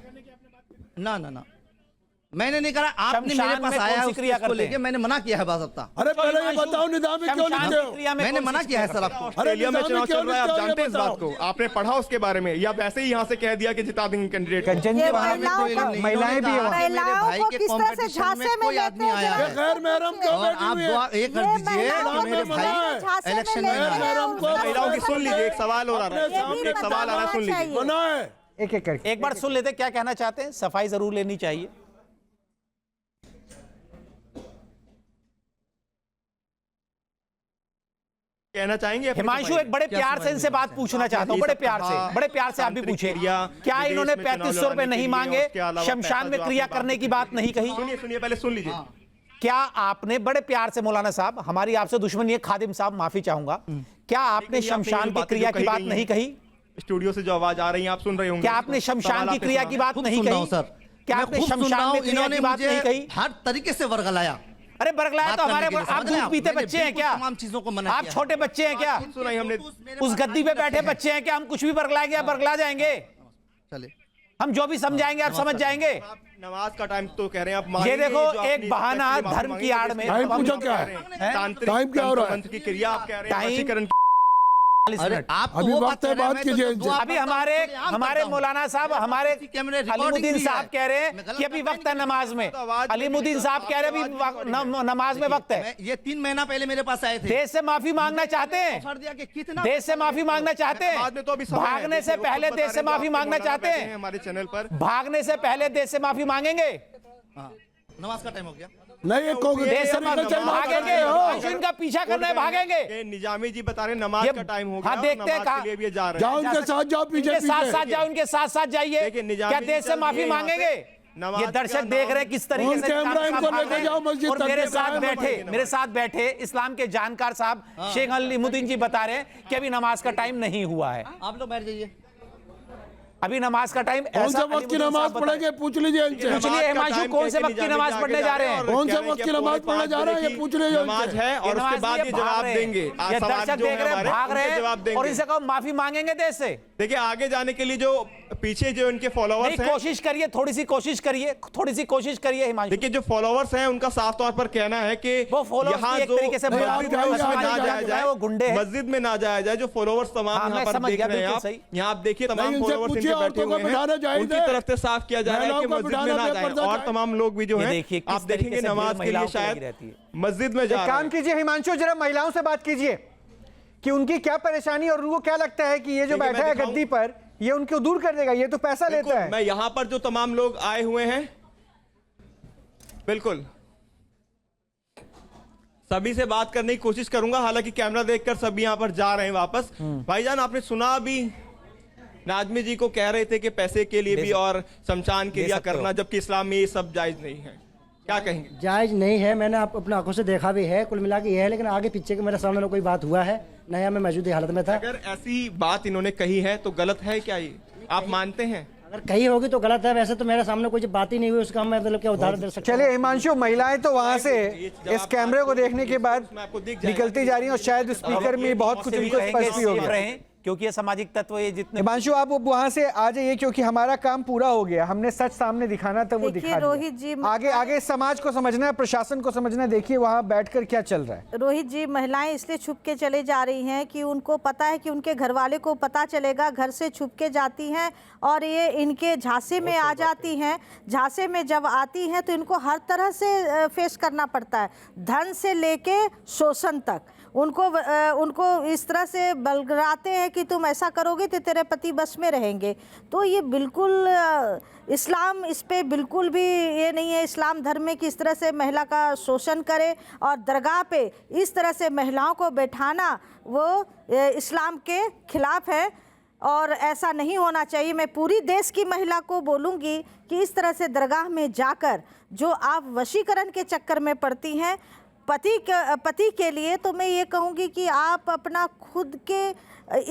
Speaker 5: ना मैंने नहीं करा, आपने
Speaker 6: शमशान
Speaker 5: मेरे पास
Speaker 6: में
Speaker 5: आया
Speaker 6: कौन सी
Speaker 5: उस
Speaker 6: क्रिया
Speaker 5: चीज को
Speaker 6: करते हैं?
Speaker 5: लेके मैंने मना किया है बाज़ाब्ता।
Speaker 8: अरे पहले ये बताओ निजामी क्यों लिखते हो?
Speaker 5: मैंने मना किया है सर आपको।
Speaker 9: ऑस्ट्रेलिया में चुनाव चल रहा है, आप
Speaker 8: निजामी
Speaker 9: जानते हैं इस
Speaker 8: क्यों
Speaker 9: बात को? आपने पढ़ा उसके बारे में, या वैसे ही यहाँ से कह दिया कि जिता देंगे कैंडिडेट?
Speaker 1: कंचन जी, वहाँ महिलाएं भी हैं।
Speaker 5: मेरे भाई के कंपटीशन में कोई आदमी आया
Speaker 8: ये
Speaker 5: है
Speaker 8: गैर महरम क्यों
Speaker 5: और
Speaker 8: बैठी
Speaker 5: आप
Speaker 8: हुई है?
Speaker 5: दुआ ये कर दीजिए कि मेरे भाई इलेक्शन में
Speaker 8: गैर महरम को
Speaker 9: महिलाओं की सुन लीजिए, एक सवाल हो रहा है, एक सवाल आ रहा है, सुन लीजिए।
Speaker 8: मना है।
Speaker 1: एक करके
Speaker 6: एक बार सुन लेते क्या कहना चाहते हैं। सफाई जरूर लेनी चाहिए।
Speaker 9: कहना चाहेंगे अपनी
Speaker 6: हिमांशु,
Speaker 9: सफाई
Speaker 6: एक बड़े
Speaker 5: क्या
Speaker 6: प्यार से इनसे बात पूछना चाहता हूँ, बड़े प्यार से, बड़े प्यार से आप भी पूछे, क्या इन्होंने 3500 रुपए नहीं मांगे, शमशान में क्रिया करने की बात नहीं कही?
Speaker 9: सुनिए सुनिए, पहले सुन लीजिए।
Speaker 6: क्या आपने, बड़े प्यार से मौलाना साहब, हमारी आपसे दुश्मनी है, खादिम साहब माफी चाहूंगा, क्या आपने शमशान की क्रिया की बात नहीं कही?
Speaker 9: स्टूडियो से जो आवाज आ रही है आप सुन रहे होंगे।
Speaker 6: क्या आपने शमशान की क्रिया की बात नहीं कही?
Speaker 5: सर,
Speaker 6: क्या आपने शमशान में क्रिया की बात नहीं कही?
Speaker 5: हर तरीके से वर्गलाया।
Speaker 6: अरे बरगलाया तो हमारे,
Speaker 5: करने के लिए
Speaker 6: आप दूध पीते
Speaker 5: मैंने
Speaker 6: बच्चे हैं क्या?
Speaker 5: तमाम चीजों को मना
Speaker 6: आप
Speaker 5: किया है।
Speaker 6: छोटे बच्चे हैं क्या?
Speaker 9: सुनाई हमने।
Speaker 6: उस गद्दी पे बैठे बच्चे हैं क्या? हम कुछ भी बरगलाएंगे, आप बरगला जाएंगे?
Speaker 5: चलिए,
Speaker 6: हम जो भी समझाएंगे आप समझ जाएंगे?
Speaker 9: आप नमाज का टाइम तो कह रहे हैं आप
Speaker 6: ये देखो,
Speaker 9: जो
Speaker 6: एक
Speaker 9: अपनी
Speaker 6: बहाना
Speaker 9: respect के लिए
Speaker 6: धर्म
Speaker 9: माफी
Speaker 6: की आड़
Speaker 9: मांगेंगे,
Speaker 6: में।
Speaker 8: टाइम पूछो क्या है?
Speaker 9: तांत्रिक
Speaker 8: टाइम क्या हो रहा है?
Speaker 9: तंत्र मंत्र की क्रिया आप कह रहे हैं,
Speaker 6: टाइम-
Speaker 9: वशीकरण
Speaker 5: अरे आप तो
Speaker 8: अभी
Speaker 5: वो
Speaker 8: वक्त है
Speaker 5: कर रहे हैं,
Speaker 8: बात
Speaker 5: मैं तो
Speaker 8: कीजिए
Speaker 5: जो
Speaker 8: इनसे।
Speaker 5: आप
Speaker 6: अभी
Speaker 5: बताओ,
Speaker 6: हमारे
Speaker 5: तो आम
Speaker 6: हमारे
Speaker 5: करता हूं।
Speaker 6: मौलाना साहब, हमारे
Speaker 5: कैमरे रिकॉर्डिंग
Speaker 6: अलीमुद्दीन
Speaker 5: भी
Speaker 6: साहब
Speaker 5: है।
Speaker 6: कह रहे
Speaker 5: मैं
Speaker 6: हैं
Speaker 5: गलत
Speaker 6: कि अभी
Speaker 5: करता
Speaker 6: वक्त है
Speaker 5: नहीं।
Speaker 6: नमाज में।
Speaker 9: तो आवाज
Speaker 6: अलीमुद्दीन साहब कह रहे हैं अभी नमाज में वक्त है।
Speaker 5: मैं- ये 3 महीना पहले मेरे पास आए थे।
Speaker 6: देश से माफी मांगना चाहते हैं?
Speaker 5: ऑफर दिया कि कितना
Speaker 6: देश से माफी मांगना चाहते
Speaker 9: बाद में तो अभी
Speaker 6: हैं?
Speaker 9: समय है।
Speaker 6: भागने से
Speaker 9: देखिए, वो
Speaker 6: पहले
Speaker 9: खुद
Speaker 6: देश
Speaker 9: बता
Speaker 6: से
Speaker 9: रहे हैं,
Speaker 6: माफी
Speaker 9: जो
Speaker 6: मांगना
Speaker 9: आपके
Speaker 6: चाहते
Speaker 9: मौलाना बैठे
Speaker 6: हैं?
Speaker 9: हमारे चैनल पर।
Speaker 6: भागने से पहले देश से माफी मांगेंगे?
Speaker 5: हाँ, नमाज का टाइम हो गया।
Speaker 8: नहीं, ये
Speaker 6: देश से माफी भागेंगे? हिमांशु, इनका पीछा करना है, भागेंगे?
Speaker 9: ये निजामी जी बता रहे हैं नमाज
Speaker 6: ये-
Speaker 9: का टाइम हो गया।
Speaker 6: हाँ,
Speaker 9: और
Speaker 6: देखते हैं
Speaker 9: नमाज
Speaker 6: कहाँ-
Speaker 9: के लिए भी ये जा रहे
Speaker 8: जाओ
Speaker 9: हैं।
Speaker 8: उनके साथ, जाओ पीछे
Speaker 6: इनके साथ साथ
Speaker 8: पीछे।
Speaker 6: जाओ, इनके साथ साथ जाइए।
Speaker 9: देखिए, निजामी
Speaker 6: क्या
Speaker 9: जी
Speaker 6: देश से
Speaker 9: चल
Speaker 6: माफी
Speaker 9: दिए यहाँ
Speaker 6: मांगेंगे?
Speaker 9: पे। नमाज
Speaker 6: ये दर्शक
Speaker 9: का
Speaker 6: देख
Speaker 9: नाम-
Speaker 6: रहे हैं किस तरीके
Speaker 8: उन
Speaker 6: से
Speaker 8: कैमरा
Speaker 6: इस्लाम
Speaker 8: इनको
Speaker 6: साहब
Speaker 8: लेके जाओ मस्जिद
Speaker 6: और
Speaker 8: तक
Speaker 6: मेरे
Speaker 8: के
Speaker 6: साथ
Speaker 8: बाहर
Speaker 6: बैठे, मेरे साथ बैठे इस्लाम के जानकार साहब शेख अलीमुद्दीन जी बता रहे हैं कि अभी नमाज का टाइम नहीं हुआ है।
Speaker 5: आप लोग बैठ जाइए।
Speaker 6: अभी नमाज का टाइम
Speaker 8: कौन से वक्त की नमाज पढ़ेंगे? पूछ लीजिए इनसे।
Speaker 6: पूछ लिए हिमांशु, कौन से वक्त की नमाज पढ़ने जा रहे हैं?
Speaker 8: कौन से वक्त की नमाज पढ़ने जा रहे हैं? ये पूछ लीजिए
Speaker 9: नमाज
Speaker 8: इनसे।
Speaker 9: है और उसके बाद ये जवाब देंगे।
Speaker 6: ये
Speaker 9: सवाल
Speaker 6: दर्शक
Speaker 9: जो
Speaker 6: देख
Speaker 9: है
Speaker 6: रहे हैं,
Speaker 9: हमारे,
Speaker 6: भाग रहे
Speaker 9: उनके जवाब
Speaker 6: हैं
Speaker 9: देंगे।
Speaker 6: और इनसे कहो माफी मांगेंगे देश से?
Speaker 9: देखिए, आगे जाने के लिए जो पीछे जो इनके फॉलोअर्स
Speaker 6: नहीं,
Speaker 9: हैं,
Speaker 6: कोशिश करिए, थोड़ी सी कोशिश करिए, थोड़ी सी कोशिश करिए हिमांशु।
Speaker 9: देखिए जो फॉलोअर्स हैं उनका साफ तौर पर कहना है कि
Speaker 6: वो followers
Speaker 9: यहाँ
Speaker 6: भी एक
Speaker 9: जो
Speaker 6: तरीके से
Speaker 9: मस्जिद
Speaker 8: आप
Speaker 9: में
Speaker 8: जाइए,
Speaker 9: उसमें ना
Speaker 8: जाइए,
Speaker 9: जाया
Speaker 6: जाइए,
Speaker 9: जाए,
Speaker 6: वो गुंडे हैं।
Speaker 9: मस्जिद में ना जाया जाए। जो फॉलोअर्स तमाम
Speaker 6: हाँ,
Speaker 9: यहाँ
Speaker 6: मैं
Speaker 9: पर
Speaker 6: समझ
Speaker 9: देख
Speaker 6: गया,
Speaker 9: रहे हैं
Speaker 6: बिल्कुल
Speaker 9: आप,
Speaker 6: सही।
Speaker 9: यहाँ आप देखिए तमाम
Speaker 8: नहीं, इनसे
Speaker 9: फॉलोअर्स
Speaker 8: पूछिए,
Speaker 9: इनके बैठे
Speaker 8: औरतों को
Speaker 9: हुए हैं,
Speaker 8: बिठाना जायज
Speaker 9: उनकी
Speaker 8: है।
Speaker 9: तरफ से साफ किया जा रहा है
Speaker 8: महिलाओं
Speaker 9: कि
Speaker 8: को
Speaker 9: मस्जिद में
Speaker 8: बिठाना
Speaker 9: ना जाए।
Speaker 8: बेपर्दा
Speaker 9: और
Speaker 8: जाए।
Speaker 9: तमाम लोग भी जो
Speaker 6: ये
Speaker 9: हैं
Speaker 6: देखिए किस
Speaker 9: आप
Speaker 6: तरीके
Speaker 9: देखेंगे
Speaker 6: से
Speaker 9: नमाज के लिए
Speaker 6: महिलाओं को लगी
Speaker 9: शायद
Speaker 6: रहती है।
Speaker 9: मस्जिद में जा
Speaker 1: एक
Speaker 9: रहे
Speaker 1: काम
Speaker 9: हैं।
Speaker 1: कीजिए हिमांशु, जरा महिलाओं से बात कीजिए कि उनकी क्या परेशानी और उनको क्या लगता है कि ये जो
Speaker 9: देखिए,
Speaker 1: बैठा
Speaker 9: मैं
Speaker 1: है
Speaker 9: दिखाऊं?
Speaker 1: गद्दी पर, ये उनको दूर कर देगा? ये तो पैसा लेता
Speaker 9: बिल्कुल,
Speaker 1: है।
Speaker 9: मैं यहाँ पर जो तमाम लोग आए हुए हैं, बिल्कुल सभी से बात करने की कोशिश करूंगा। हालांकि कैमरा देखकर सभी यहाँ पर जा रहे हैं वापस। भाईजान, आपने सुना अभी नाजमी जी को कह रहे थे कि पैसे के लिए भी और शमशान क्रिया
Speaker 6: सकते हो।
Speaker 9: करना, जबकि इस्लाम में ये सब जायज नहीं है। क्या कहेंगे?
Speaker 11: जायज नहीं है, मैंने आप अपने आंखों से देखा भी है, कुल मिला के ये है, लेकिन आगे पीछे के मेरे सामने ना कोई बात हुआ है, न या मैं मौजूद हालत में था।
Speaker 9: अगर ऐसी बात इन्होंने कही है तो गलत है क्या ये? आप मानते हैं?
Speaker 11: अगर कही होगी तो गलत है, वैसे तो मेरे सामने कोई बात ही नहीं हुई, उसका मैं मतलब क्या उदाहरण दे सकता हूं।
Speaker 1: चलिए हिमांशु, महिलाएं तो वहां से इस कैमरे को देखने के बाद
Speaker 9: उसमें आपको दिख जाएगा।
Speaker 1: निकलती जा रही हैं और शायद स्पीकर में बहुत कुछ उनको स्पष्ट भी हो गया।
Speaker 6: रहें, क्योंकि ये सामाजिक तत्व ये जितने
Speaker 1: हिमांशु, आप वहां से आ जाइए क्योंकि हमारा काम पूरा हो गया। हमने सच सामने दिखाना था, वो
Speaker 12: देखिए
Speaker 1: दिखा
Speaker 12: रोहित
Speaker 1: दिया।
Speaker 12: जी,
Speaker 1: आगे आगे समाज को समझना है, प्रशासन को समझना है। देखिए वहां बैठकर क्या चल रहा है।
Speaker 12: रोहित जी, महिलाएं इसलिए छुप के चले जा रही हैं कि उनको पता है कि उनके घर वाले को पता चलेगा, घर से छुप के जाती हैं और ये इनके झांसे में आ जाती हैं। झांसे में जब आती हैं तो इनको हर तरह से फेस करना पड़ता है, धन से लेके शोषण तक। उनको इस तरह से बलगराते हैं कि तुम ऐसा करोगे तो तेरे पति बस में रहेंगे। तो ये बिल्कुल इस्लाम इस पे बिल्कुल भी ये नहीं है, इस्लाम धर्म में कि इस तरह से महिला का शोषण करे और दरगाह पे इस तरह से महिलाओं को बैठाना वो इस्लाम के खिलाफ है और ऐसा नहीं होना चाहिए। मैं पूरी देश की महिला को बोलूँगी कि इस तरह से दरगाह में जाकर जो आप वशीकरण के चक्कर में पड़ती हैं पति के लिए, तो मैं ये कहूँगी कि आप अपना खुद के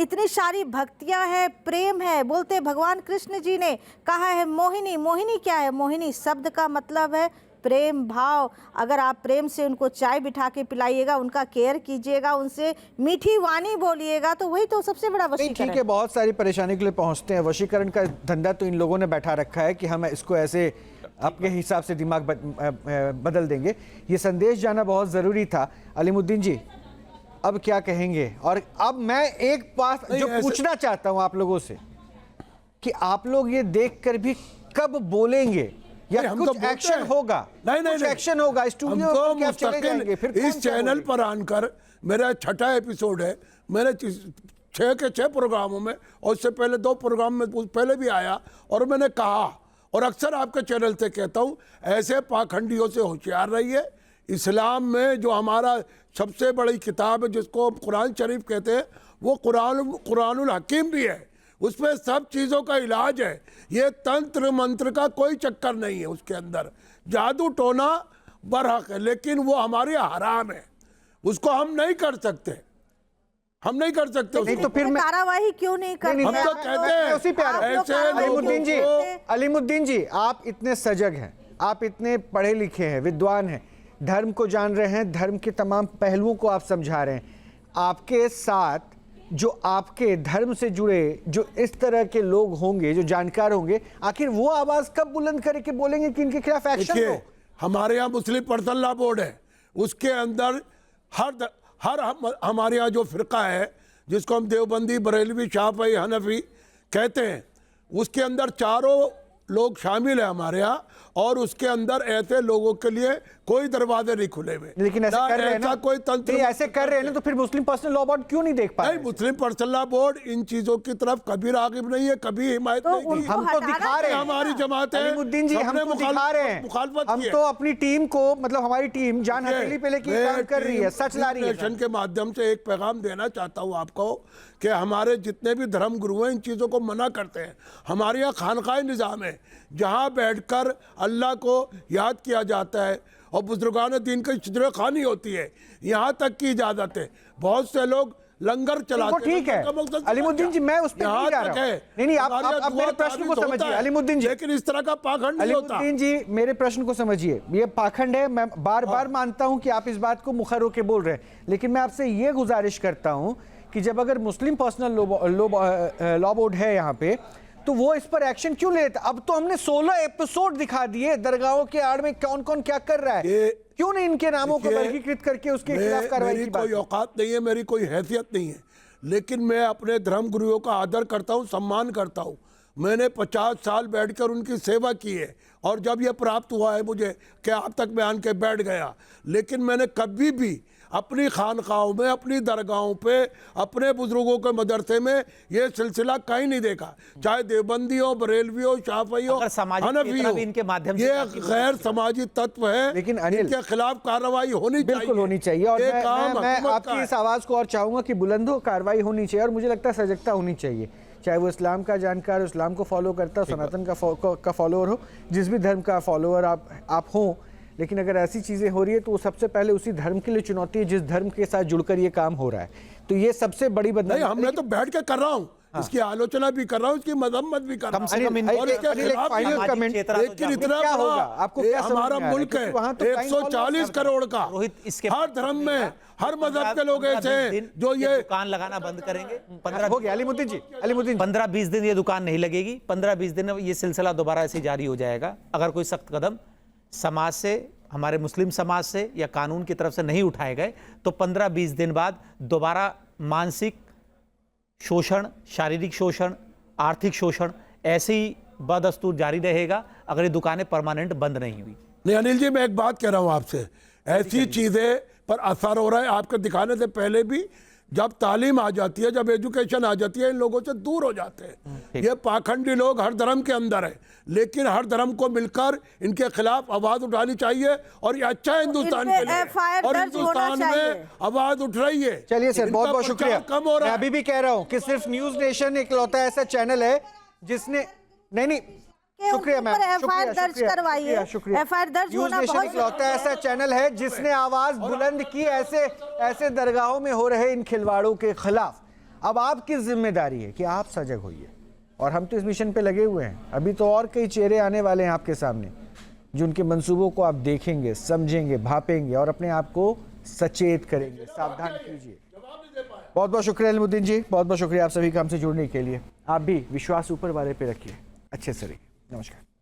Speaker 12: इतनी सारी भक्तियाँ हैं, प्रेम है। बोलते भगवान कृष्ण जी ने कहा है मोहिनी। मोहिनी क्या है? मोहिनी शब्द का मतलब है प्रेम भाव। अगर आप प्रेम से उनको चाय बिठा के पिलाइएगा, उनका केयर कीजिएगा, उनसे मीठी वाणी बोलिएगा, तो वही तो सबसे बड़ा वशीकरण।
Speaker 1: ठीक है, बहुत सारी परेशानी के लिए पहुंचते हैं। वशीकरण का धंधा तो इन लोगों ने बैठा रखा है कि हम इसको ऐसे अपने हिसाब से दिमाग बदल देंगे। ये संदेश जाना बहुत ज़रूरी था। अलीमुद्दीन जी, अब क्या कहेंगे? और अब मैं एक बात जो पूछना चाहता हूं आप लोगों से कि आप लोग ये देखकर भी कब बोलेंगे या कुछ एक्शन होगा?
Speaker 8: नहीं,
Speaker 1: एक्शन होगा स्टूडियो
Speaker 8: हमको
Speaker 1: में, चले जाएंगे फिर
Speaker 8: इस चैनल पर आकर मेरा 6ठा एपिसोड है। मेरे 6 के 6 प्रोग्रामों में और उससे पहले 2 प्रोग्राम में पहले भी आया और मैंने कहा और अक्सर आपके चैनल से कहता हूं, ऐसे पाखंडियों से होशियार रहिए। इस्लाम में जो हमारा सबसे बड़ी किताब है जिसको हम कुरान शरीफ कहते हैं, वो कुरानुल हकीम भी है। उसमें सब चीज़ों का इलाज है। ये तंत्र मंत्र का कोई चक्कर नहीं है उसके अंदर। जादू टोना बरहक है, लेकिन वो हमारे हराम है, उसको हम नहीं कर सकते, हम नहीं कर सकते।
Speaker 12: नहीं तो फिर कार्रवाई क्यों नहीं कर रहे?
Speaker 8: हम तो कहते हैं
Speaker 1: उसी पे अलीमुद्दीन जी, आप इतने सजग हैं, आप इतने पढ़े लिखे हैं, विद्वान हैं, धर्म को जान रहे हैं, धर्म के तमाम पहलुओं को आप समझा रहे हैं। आपके साथ जो आपके धर्म से जुड़े जो इस तरह के लोग होंगे, जो जानकार होंगे, आखिर वो आवाज कब बुलंद करके बोलेंगे कि इनके खिलाफ एक्शन हो?
Speaker 8: हमारे यहाँ मुस्लिम पर्सनल लॉ बोर्ड है, उसके अंदर हर हमारे यहाँ जो फिरका है जिसको हम देवबंदी, बरेलवी, शाफई, हनफी कहते हैं, उसके अंदर चारों लोग शामिल है हमारे यहाँ, और उसके अंदर ऐसे लोगों के लिए कोई दरवाजे नहीं खुले हुए।
Speaker 1: लेकिन ऐसे कर रहे हैं ना,
Speaker 8: कोई तंत्र
Speaker 1: ऐसे कर रहे हैं ना, तो फिर मुस्लिम पर्सनल लॉ बोर्ड क्यों नहीं देख पा रहे?
Speaker 8: मुस्लिम पर्सनल लॉ बोर्ड इन चीजों की तरफ कभी रागिब नहीं है, कभी हिमायत नहीं की।
Speaker 1: हम तो दिखा रहे हैं,
Speaker 8: हमारी जमात है।
Speaker 1: अलीमुद्दीन जी, हम तो दिखा रहे हैं, हम तो अपनी टीम को, मतलब हमारी टीम जान हथेली पे लेके काम कर रही है, सच ला रही है।
Speaker 8: के माध्यम से एक पैगाम देना चाहता हूँ आपको कि हमारे जितने भी धर्म गुरु हैं इन चीज़ों को मना करते हैं। हमारे यहाँ खानकाह निज़ाम है जहाँ बैठकर अल्लाह को याद किया जाता है और बुजुर्गान दीन की शिजर खानी होती है, यहाँ तक की इजाज़त है। बहुत से लोग लंगर चलाते हैं।
Speaker 1: ठीक है अलीमुद्दीन जी, मैं उस पर नहीं जा रहा हूं। नहीं, आप मेरे प्रश्न को समझिए अलीमुद्दीन जी,
Speaker 8: लेकिन इस तरह का पाखंड नहीं होता।
Speaker 1: अलीमुद्दीन जी, मेरे प्रश्न को समझिए, ये पाखंड है। मैं बार बार मानता हूं कि आप इस बात को मुखर होकर बोल रहे हैं, लेकिन मैं आपसे ये गुजारिश करता हूं कि जब अगर मुस्लिम पर्सनल लॉ बोर्ड है यहाँ पे, तो वो इस पर एक्शन क्यों लेता? अब तो हमने 16 एपिसोड दिखा दिए दरगाहों के आड़ में कौन कौन क्या कर रहा है, क्यों नहीं इनके नामों को वर्गीकृत करके उसके खिलाफ कार्रवाई की बात?
Speaker 8: कोई औकात नहीं है, मेरी कोई हैसियत नहीं है, लेकिन मैं अपने धर्म गुरुओं का आदर करता हूँ, सम्मान करता हूँ। मैंने 50 साल बैठकर उनकी सेवा की है, और जब यह प्राप्त हुआ है मुझे कि आप तक मैं आन के बैठ गया, लेकिन मैंने कभी भी अपनी खानकाहों में, अपनी दरगाहों पे, अपने बुजुर्गों के मदरसे में ये सिलसिला कहीं नहीं देखा, चाहे देवबंदी हो, बरेलवी हो, शाफई हो, हनफी हो।
Speaker 6: इनके माध्यम से
Speaker 8: ये गैर समाजी तत्व है,
Speaker 1: लेकिन अनिल,
Speaker 8: इनके खिलाफ कार्रवाई होनी चाहिए,
Speaker 1: बिल्कुल होनी चाहिए। और मैं आपकी इस आवाज को और चाहूंगा कि बुलंद हो, कार्रवाई होनी चाहिए, और मुझे लगता है सजगता होनी चाहिए, चाहे वो इस्लाम का जानकार, इस्लाम को फॉलो करता हो, सनातन का फॉलोअर हो, जिस भी धर्म का फॉलोअर आप हो। लेकिन अगर ऐसी चीज़ें हो रही है तो वो सबसे पहले उसी धर्म के लिए चुनौती है जिस धर्म के साथ जुड़कर ये काम हो रहा है। तो ये सबसे बड़ी बदनामी।
Speaker 8: नहीं, हमने तो बैठ के कर रहा हूँ, इसकी आलोचना भी कर रहा हूँ, इसकी मजम्मत भी कर रहा हूँ। लेकिन इतना आपको हमारा मुल्क है 140 करोड़ का, हर धर्म में, हर मजहब के लोग ऐसे हैं जो ये
Speaker 6: दुकान लगाना बंद करेंगे।
Speaker 1: हो गया अलीमुद्दीन जी,
Speaker 6: 15-20 दिन ये दुकान नहीं लगेगी, 15-20 दिन ये सिलसिला दोबारा ऐसे जारी हो जाएगा। अगर कोई सख्त कदम समाज से, हमारे मुस्लिम समाज से या कानून की तरफ से नहीं उठाए गए, तो 15-20 दिन बाद दोबारा मानसिक शोषण, शारीरिक शोषण, आर्थिक शोषण ऐसे ही बदस्तूर जारी रहेगा अगर ये दुकानें परमानेंट बंद नहीं हुई।
Speaker 8: नहीं अनिल जी, मैं एक बात कह रहा हूं आपसे, ऐसी चीजें पर असर हो रहा है आपके दिखाने से पहले भी। जब तालीम आ जाती है, जब एजुकेशन आ जाती है, इन लोगों से दूर हो जाते हैं। ये पाखंडी लोग हर धर्म के अंदर है, लेकिन हर धर्म को मिलकर इनके खिलाफ आवाज उठानी चाहिए, और ये अच्छा है हिंदुस्तान के लिए, और हिंदुस्तान में आवाज उठ रही है।
Speaker 1: चलिए सर, बहुत बहुत शुक्रिया।
Speaker 8: कम हो रहा है।
Speaker 1: मैं अभी भी कह रहा हूँ कि सिर्फ न्यूज नेशन इकलौता ऐसा चैनल है जिसने नहीं शुक्रिया मैम,
Speaker 12: एफआईआर दर्ज करवाइए। एफआईआर दर्ज होना बहुत
Speaker 1: इकलौता ऐसा चैनल है जिसने आवाज बुलंद की ऐसे दरगाहों में हो रहे इन खिलवाड़ों के खिलाफ। अब आपकी जिम्मेदारी है कि आप सजग होइए, और हम तो इस मिशन पे लगे हुए हैं। अभी तो और कई चेहरे आने वाले हैं आपके सामने, जिनके मंसूबों को आप देखेंगे, समझेंगे, भापेंगे और अपने आप को सचेत करेंगे। सावधान कीजिए। बहुत बहुत शुक्रिया अलीमुद्दीन जी, बहुत बहुत शुक्रिया आप सभी का हमसे जुड़ने के लिए। आप भी विश्वास ऊपर वाले पे रखिए, अच्छे से रहिए। नमस्कार।